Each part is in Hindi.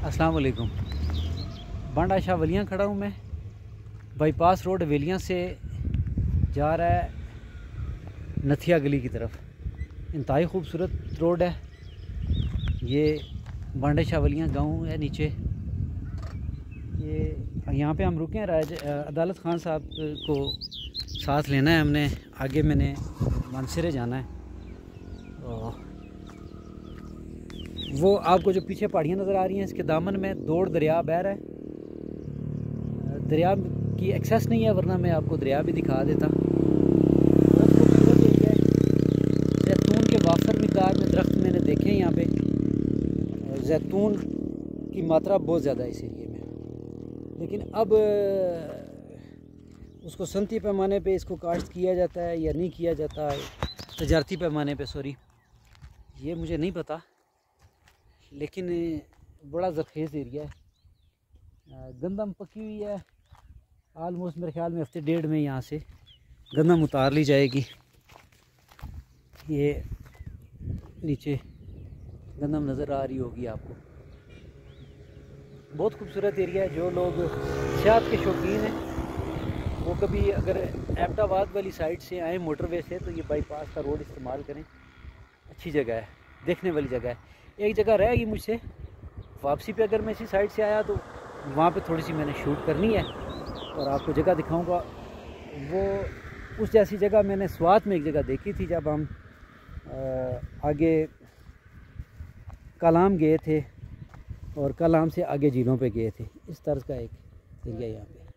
अस्सलाम वालेकुम। बांडा शाह वलियाँ खड़ा हूँ मैं। बाईपास रोड वेलियाँ से जा रहा है नथिया गली की तरफ। इंतहाई खूबसूरत रोड है ये। बांडा शाह वलियाँ गाँव है नीचे। ये यहाँ पे हम रुके हैं। अदालत खान साहब को साथ लेना है हमने। आगे मैंने मानसरे जाना है। वो आपको जो पीछे पहाड़ियाँ नज़र आ रही हैं, इसके दामन में दौड़ दरिया बह रहा है। दरिया की एक्सेस नहीं है, वरना मैं आपको दरिया भी दिखा देता। बहुत खूबसूरत एरिया है। जैतून के वाफर मिकदार में दरख्त मैंने देखे हैं यहाँ पे। जैतून की मात्रा बहुत ज़्यादा है इस एरिए में, लेकिन अब उसको सनती पैमाने पे इसको काश्त किया जाता है या नहीं किया जाता है, तजारती पैमाने पे, सॉरी, ये मुझे नहीं पता। लेकिन बड़ा ज़रखेज़ एरिया है। गंदम पकी हुई है। आलमोस्ट मेरे ख्याल में हफ्ते डेढ़ में यहाँ से गंदम उतार ली जाएगी। ये नीचे गंदम नज़र आ रही होगी आपको। बहुत खूबसूरत एरिया है। जो लोग सियाहत के शौकीन हैं वो कभी अगर एबटाबाद वाली साइड से आए मोटरवे से, तो ये बाईपास का रोड इस्तेमाल करें। अच्छी जगह है, देखने वाली जगह है। एक जगह रहेगी मुझसे वापसी पे, अगर मैं इसी साइड से आया तो वहाँ पे थोड़ी सी मैंने शूट करनी है और आपको जगह दिखाऊंगा। वो उस जैसी जगह मैंने स्वात में एक जगह देखी थी जब हम आगे कलाम गए थे और कलाम से आगे झीलों पे गए थे। इस तरह का एक एरिया यहाँ पे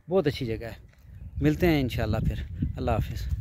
बहुत अच्छी जगह है। मिलते हैं इंशाल्लाह फिर। अल्लाह हाफिज़।